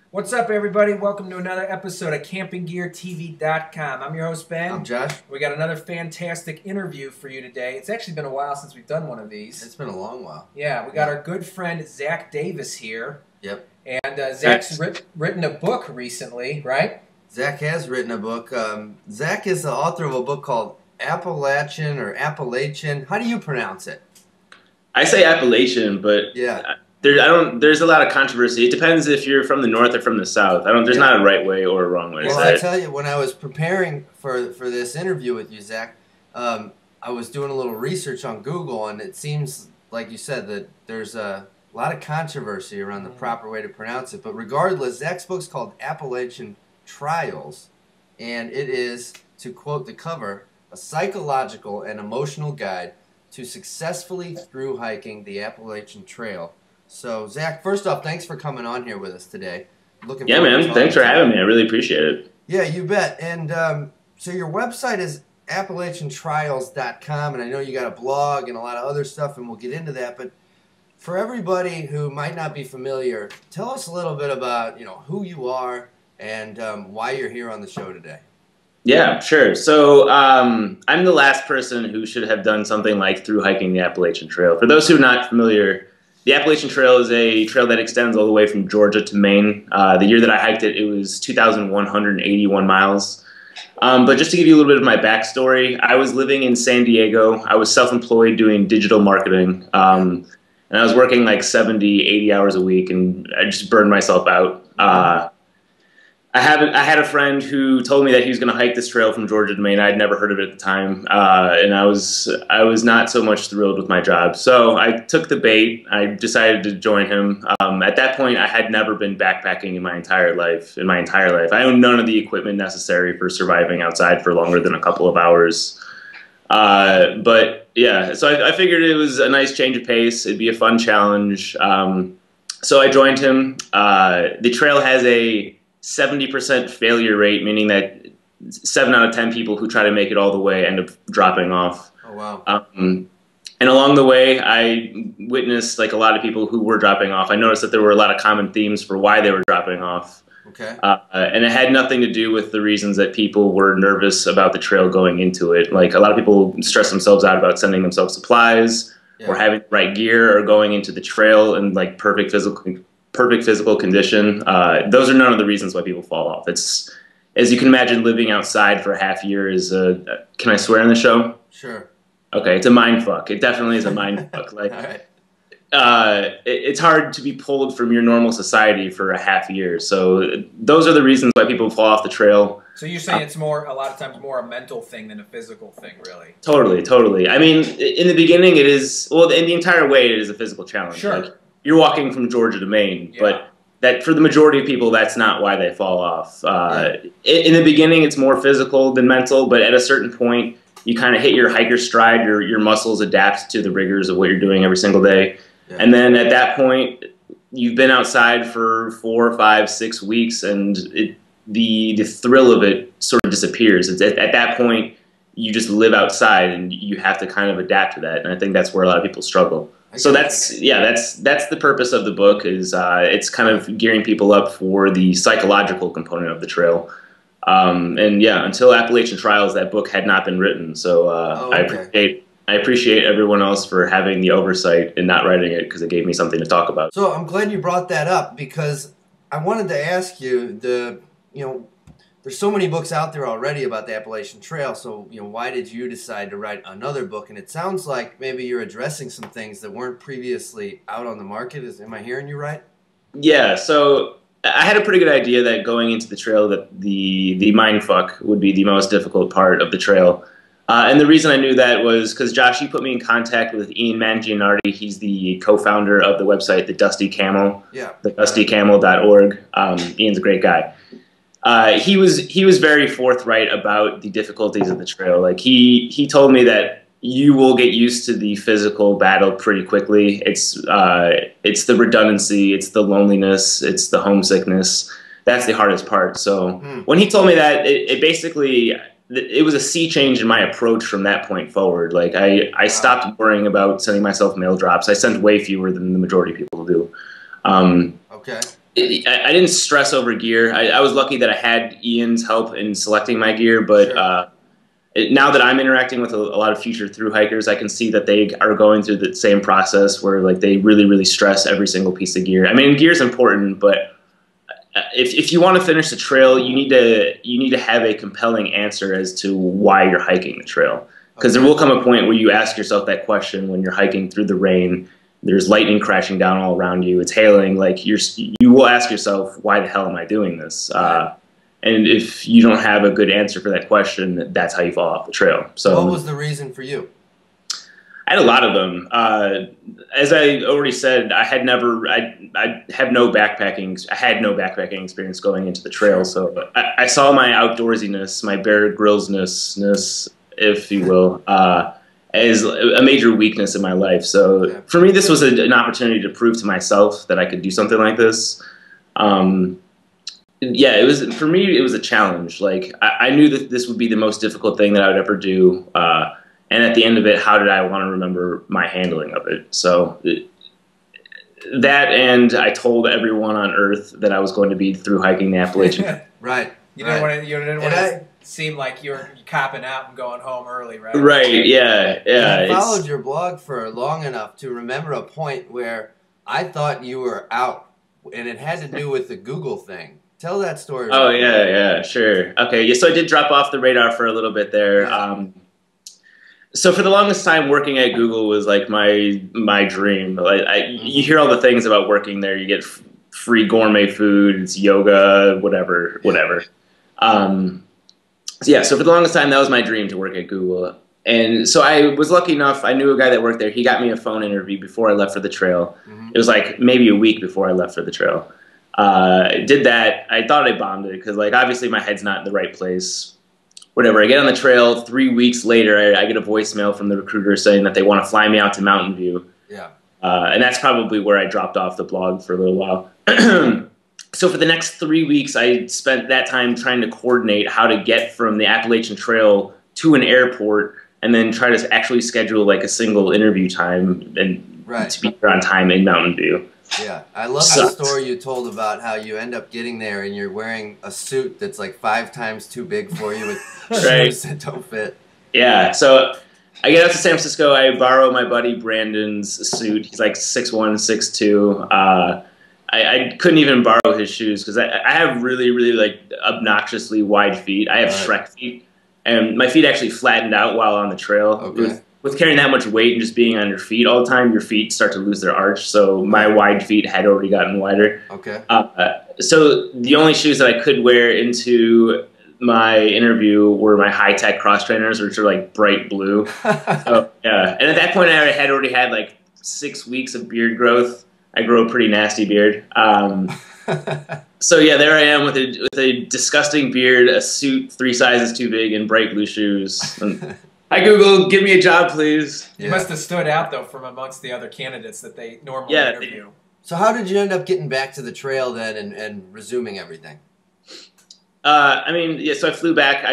What's up, everybody? Welcome to another episode of CampingGearTV.com. I'm your host, Ben. I'm Josh. We got another fantastic interview for you today. It's actually been a while since we've done one of these. It's been a long while. Yeah, we got our good friend Zach Davis here. Yep. And Zach's written a book recently, right? Zach has written a book. Zach is the author of a book called Appalachian or Appalachian. How do you pronounce it? I say Appalachian, but yeah. There's a lot of controversy. It depends if you're from the north or from the south. There's not a right way or a wrong way to say it. Well, I tell you, when I was preparing for this interview with you, Zach, I was doing a little research on Google, and it seems, like you said, that there's a lot of controversy around the proper way to pronounce it. But regardless, Zach's book's called Appalachian Trials, and it is, to quote the cover, a psychological and emotional guide to successfully through hiking the Appalachian Trail. So, Zach, first off, thanks for coming on here with us today. Yeah, man. Thanks for having me. I really appreciate it. Yeah, you bet. And so your website is AppalachianTrials.com, and I know you got a blog and a lot of other stuff, and we'll get into that. But for everybody who might not be familiar, tell us a little bit about who you are and why you're here on the show today. Yeah, sure. So I'm the last person who should have done something like through hiking the Appalachian Trail. For those who are not familiar, the Appalachian Trail is a trail that extends all the way from Georgia to Maine. The year that I hiked it, it was 2,181 miles. But just to give you a little bit of my backstory, I was living in San Diego. I was self-employed doing digital marketing. And I was working like 70, 80 hours a week, and I just burned myself out. I had a friend who told me that he was going to hike this trail from Georgia to Maine. I'd never heard of it at the time, and I was not so much thrilled with my job. So I took the bait. I decided to join him. At that point, I had never been backpacking in my entire life. I owned none of the equipment necessary for surviving outside for longer than a couple of hours. But yeah, so I figured it was a nice change of pace. It'd be a fun challenge. So I joined him. The trail has a 70% failure rate, meaning that 7 out of 10 people who try to make it all the way end up dropping off. Oh, wow. And along the way, I witnessed like a lot of people who were dropping off. I noticed that there were a lot of common themes for why they were dropping off. Okay. And it had nothing to do with the reasons that people were nervous about the trail going into it. Like a lot of people stress themselves out about sending themselves supplies or having the right gear or going into the trail in like perfect physical condition. Those are none of the reasons why people fall off. It's, as you can imagine, living outside for a half year is a, can I swear on the show? Sure. Okay, it's a mind fuck. It definitely is a mind fuck. Like, all right. It's hard to be pulled from your normal society for a half year. So those are the reasons why people fall off the trail. So you're saying it's a lot of times more a mental thing than a physical thing, really? Totally. I mean, in the beginning it is, well, in the entire way it is a physical challenge. Sure. Like, you're walking from Georgia to Maine, but that for the majority of people, that's not why they fall off. In the beginning, it's more physical than mental, but at a certain point, you kind of hit your hiker stride, your muscles adapt to the rigors of what you're doing every single day. Yeah. And then at that point, you've been outside for 4, 5, 6 weeks, and the thrill of it sort of disappears. At that point, you just live outside, and you have to kind of adapt to that. And I think that's where a lot of people struggle. So that's the purpose of the book. Is it's kind of gearing people up for the psychological component of the trail. And yeah, until Appalachian Trials, that book had not been written. So I appreciate everyone else for having the oversight and not writing it, because it gave me something to talk about. So I'm glad you brought that up, because I wanted to ask you, there's so many books out there already about the Appalachian Trail, so why did you decide to write another book? And it sounds like maybe you're addressing some things that weren't previously out on the market. Am I hearing you right? Yeah, so I had a pretty good idea that going into the trail that the mindfuck would be the most difficult part of the trail. And the reason I knew that was because, Josh, you put me in contact with Ian Mangianardi. He's the co-founder of the website, The Dusty Camel, thedustycamel.org. Ian's a great guy. He was very forthright about the difficulties of the trail. Like he told me that you will get used to the physical battle pretty quickly. It's the redundancy, it's the loneliness, it's the homesickness. That's the hardest part. So when he told me that, it basically, it was a sea change in my approach from that point forward. Like I stopped worrying about sending myself mail drops. I sent way fewer than the majority of people do. Okay. I didn't stress over gear. I was lucky that I had Ian's help in selecting my gear, but Sure. now that I'm interacting with a lot of future through hikers, I can see that they are going through the same process where like they really, really stress every single piece of gear. I mean, gear is important, but if you want to finish the trail, you need to have a compelling answer as to why you're hiking the trail. Because there will come a point where you ask yourself that question when you're hiking through the rain. There's lightning crashing down all around you. It's hailing. Like you will ask yourself, why the hell am I doing this? And if you don't have a good answer for that question, that's how you fall off the trail. So, what was the reason for you? I had a lot of them. As I already said, I had no backpacking experience going into the trail. So I saw my outdoorsiness, my Bear Grylls-ness, if you will, as a major weakness in my life. So for me, this was an opportunity to prove to myself that I could do something like this. Yeah, it was, for me, it was a challenge. Like I knew that this would be the most difficult thing that I would ever do. And at the end of it, how did I want to remember my handling of it? So that, and I told everyone on Earth that I was going to be through hiking the Appalachian. Right. You didn't want to seem like you're copping out and going home early, right? Right. Yeah. Yeah. I followed your blog for long enough to remember a point where I thought you were out, and it had to do with the Google thing. Tell that story. Oh yeah, yeah, sure. Okay, yeah. So I did drop off the radar for a little bit there. Yeah. So for the longest time, working at Google was like my dream. Like you hear all the things about working there. You get free gourmet food, it's yoga, whatever. Yeah. So for the longest time, that was my dream, to work at Google. And so I was lucky enough. I knew a guy that worked there. He got me a phone interview before I left for the trail. It was like maybe a week before I left for the trail. Did that. I thought I bombed it because, like, obviously my head's not in the right place. Whatever. I get on the trail. 3 weeks later, I get a voicemail from the recruiter saying that they want to fly me out to Mountain View. Yeah. And that's probably where I dropped off the blog for a little while. So for the next 3 weeks, I spent that time trying to coordinate how to get from the Appalachian Trail to an airport, and then try to actually schedule like a single interview time and to be there on time in Mountain View. Yeah, I love the story you told about how you end up getting there and you're wearing a suit that's like 5 times too big for you with shoes that don't fit. Yeah, so I get out to San Francisco. I borrow my buddy Brandon's suit. He's like 6'1", 6'2". I couldn't even borrow his shoes because I have really, really like obnoxiously wide feet. I have Shrek feet, and my feet actually flattened out while on the trail. Okay. With carrying that much weight and just being on your feet all the time, your feet start to lose their arch. So my wide feet had already gotten wider. Okay. So the only shoes that I could wear into my interview were my high-tech cross trainers, which are like bright blue. So, yeah. And at that point, I had already had like 6 weeks of beard growth. I grow a pretty nasty beard. So yeah, there I am with a disgusting beard, a suit 3 sizes too big, and bright blue shoes. And, hi Google, give me a job, please. You must have stood out though from amongst the other candidates that they normally interview. So how did you end up getting back to the trail then and resuming everything? I mean, yeah. So I flew back.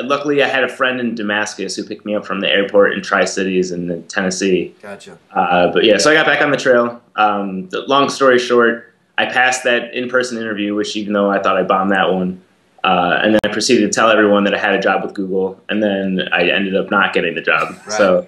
Luckily, I had a friend in Damascus who picked me up from the airport in Tri-Cities in Tennessee. Gotcha. But yeah, so I got back on the trail. Long story short, I passed that in-person interview, which even though I thought I bombed that one. And then I proceeded to tell everyone that I had a job with Google, and then I ended up not getting the job. Right. So,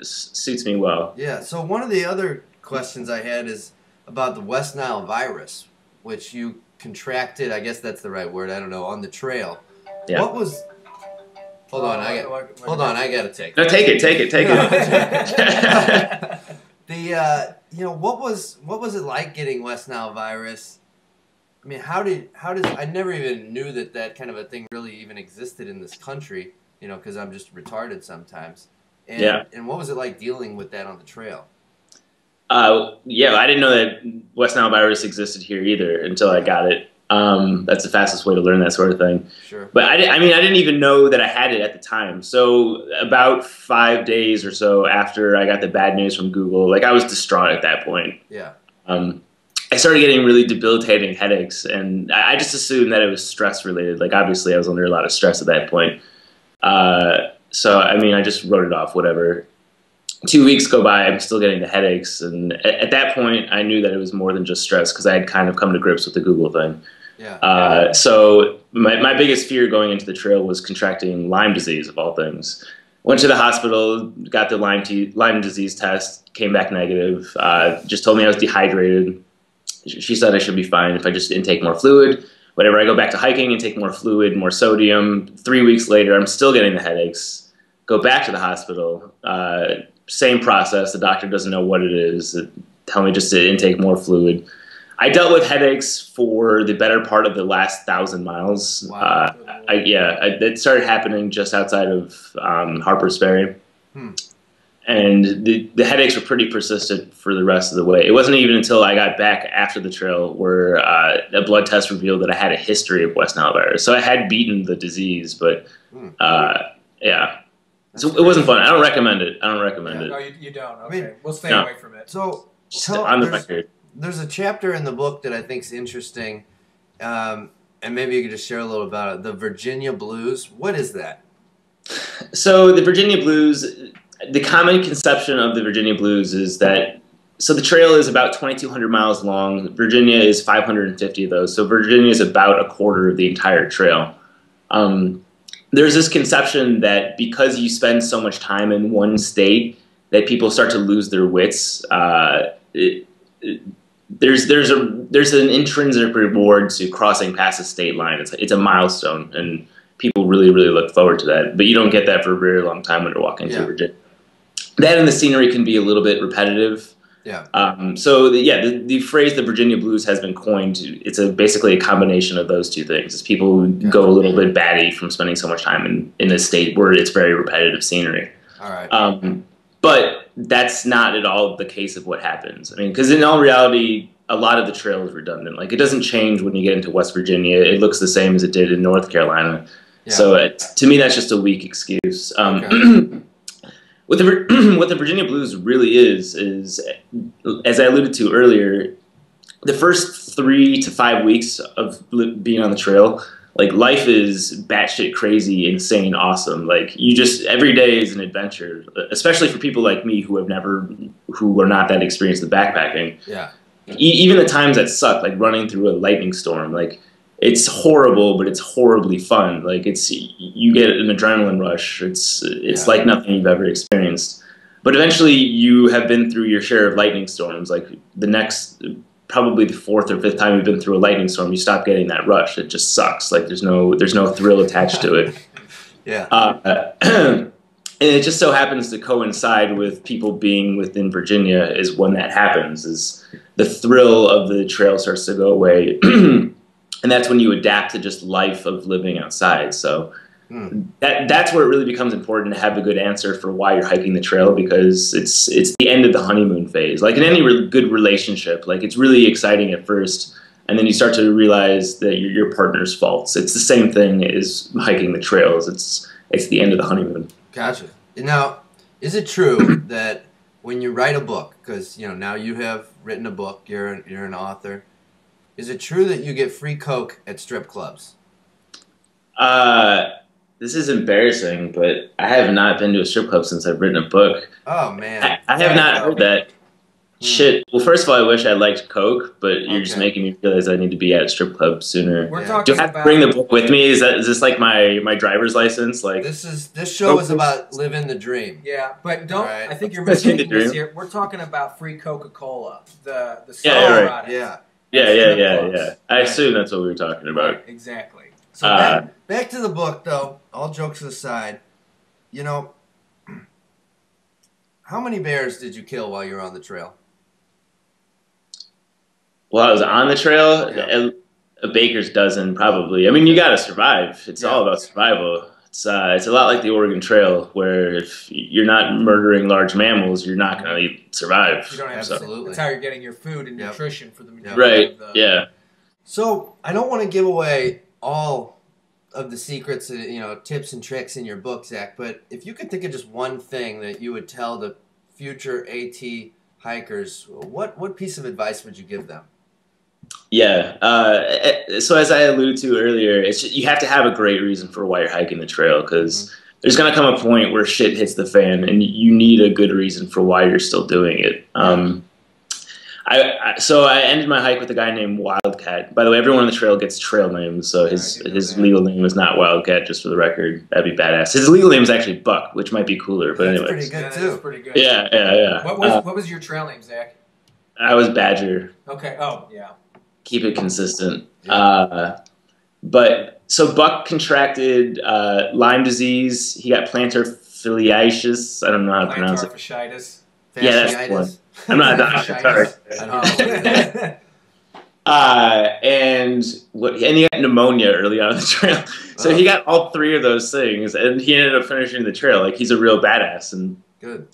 suits me well. Yeah. So one of the other questions I had is about the West Nile virus, which you contracted. I guess that's the right word. I don't know, on the trail. Yeah. What was? Hold on. I gotta take. No, take it. You know, what was it like getting West Nile virus? I mean, how does I never even knew that kind of a thing really even existed in this country, you know, because I'm just retarded sometimes. And, and what was it like dealing with that on the trail? Yeah, I didn't know that West Nile virus existed here either until I got it. That's the fastest way to learn that sort of thing. Sure. But I didn't even know that I had it at the time. So about 5 days or so after I got the bad news from Google, like I was distraught at that point. Yeah. I started getting really debilitating headaches, and I just assumed that it was stress related. Like obviously I was under a lot of stress at that point. So I mean, I just wrote it off, whatever. 2 weeks go by, I'm still getting the headaches, and at that point, I knew that it was more than just stress because I had kind of come to grips with the Google thing. Yeah. So my biggest fear going into the trail was contracting Lyme disease, of all things. Went to the hospital, got the Lyme disease test, came back negative. Just told me I was dehydrated. She said I should be fine if I just intake more fluid. Whenever I go back to hiking and take more fluid, more sodium, 3 weeks later, I'm still getting the headaches. Go back to the hospital. Same process. The doctor doesn't know what it is. Tell me just to intake more fluid. I dealt with headaches for the better part of the last 1,000 miles. Wow. It started happening just outside of Harper's Ferry. And the headaches were pretty persistent for the rest of the way. It wasn't even until I got back after the trail where a blood test revealed that I had a history of West Nile virus. So I had beaten the disease, but yeah. So it wasn't fun. I don't recommend it. I don't recommend it. No, you don't. Okay. We'll stay away from it. So on the record. There's a chapter in the book that I think is interesting, and maybe you could just share a little about it. The Virginia Blues. What is that? So the Virginia Blues, the common conception of the Virginia Blues is that, so the trail is about 2,200 miles long. Virginia is 550 of those. So Virginia is about a quarter of the entire trail. There's this conception that because you spend so much time in one state, that people start to lose their wits. There's an intrinsic reward to crossing past a state line. It's a milestone, and people really, really look forward to that. But you don't get that for a very long time when you're walking through Virginia. That and the scenery can be a little bit repetitive. Yeah. The phrase "the Virginia Blues" has been coined. It's basically a combination of those two things. It's people who go a little bit batty from spending so much time in a state where it's very repetitive scenery. All right. But that's not at all the case of what happens. I mean, because in all reality, a lot of the trail is redundant. Like, it doesn't change when you get into West Virginia. It looks the same as it did in North Carolina. Yeah. So to me, that's just a weak excuse. What the Virginia Blues really is, as I alluded to earlier, the first 3 to 5 weeks of being on the trail, like, life is batshit crazy, insane, awesome. Like, every day is an adventure, especially for people like me who are not that experienced with backpacking. Yeah. Even the times that suck, like running through a lightning storm, like, it's horrible, but it's horribly fun. Like, you get an adrenaline rush. It's like nothing you've ever experienced. But eventually, you have been through your share of lightning storms. Like, probably the 4th or 5th time you've been through a lightning storm, you stop getting that rush. It just sucks. Like, there's no thrill attached to it. Yeah. And it just so happens to coincide with people being within Virginia is when that happens. Is the thrill of the trail starts to go away. And that's when you adapt to just life of living outside. So that's where it really becomes important to have a good answer for why you're hiking the trail, because it's the end of the honeymoon phase. Like in any good relationship, like it's really exciting at first, and then you start to realize that you're your partner's faults. It's the same thing as hiking the trails. It's the end of the honeymoon. Gotcha. Now, is it true that when you write a book, because now you have written a book, you're an author, is it true that you get free Coke at strip clubs? This is embarrassing, but I have not been to a strip club since I've written a book. Oh, man. I have not heard that. Shit. Well, first of all, I wish I liked Coke, but you're just making me realize I need to be at a strip club sooner. We're talking Do I have to bring the book with me? Is this like my driver's license? Like this show is about living the dream. Yeah, but don't. Right. I think you're mistaking this here. We're talking about free Coca-Cola, the soda product. Yeah. I assume that's what we were talking about. Right, exactly. So back to the book, though. All jokes aside, how many bears did you kill while you were on the trail? Well, I was on the trail. A baker's dozen, probably. I mean, you got to survive. It's all about survival. It's a lot like the Oregon Trail, where if you're not murdering large mammals, you're not going to survive. You don't have Absolutely. That's how you're getting your food and nutrition for the majority of the... Yeah. So I don't want to give away all of the secrets, tips and tricks in your book, Zach, but if you could think of just one thing that you would tell the future AT hikers, what piece of advice would you give them? Yeah. So as I alluded to earlier, you have to have a great reason for why you're hiking the trail, because there's going to come a point where shit hits the fan, and you need a good reason for why you're still doing it. So I ended my hike with a guy named Wildcat. By the way, everyone on the trail gets trail names, so his legal name is not Wildcat, just for the record. That'd be badass. His legal name is actually Buck, which might be cooler, but anyway. Pretty good, too. That's pretty good. Yeah. What was your trail name, Zach? I was Badger. Okay. Oh, yeah. Keep it consistent. Yeah. But so Buck contracted Lyme disease. He got plantar fasciitis. I don't know how to pronounce it. Fasciitis. Yeah, that's the one. I'm not a doctor. Sorry. And he got pneumonia early on in the trail. So he got all three of those things, and he ended up finishing the trail. Like, he's a real badass. And good.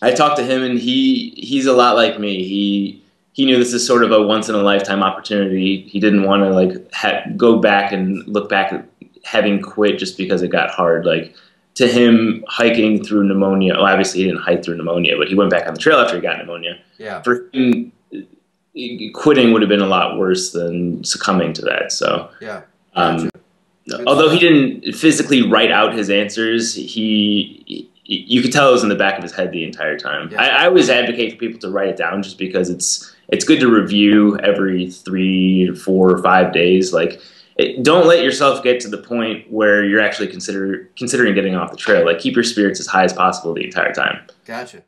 I talked to him, and he's a lot like me. He knew this is sort of a once in a lifetime opportunity. He didn't want to like go back and look back at having quit just because it got hard. Like, to him, hiking through pneumonia. Well, obviously he didn't hike through pneumonia, but he went back on the trail after he got pneumonia. Yeah. For him, quitting would have been a lot worse than succumbing to that. So yeah. Although he didn't physically write out his answers, you could tell it was in the back of his head the entire time. Yeah. I always advocate for people to write it down just because it's good to review every 3, 4, or 5 days. Like, don't let yourself get to the point where you're actually considering getting off the trail. Like, keep your spirits as high as possible the entire time. Gotcha.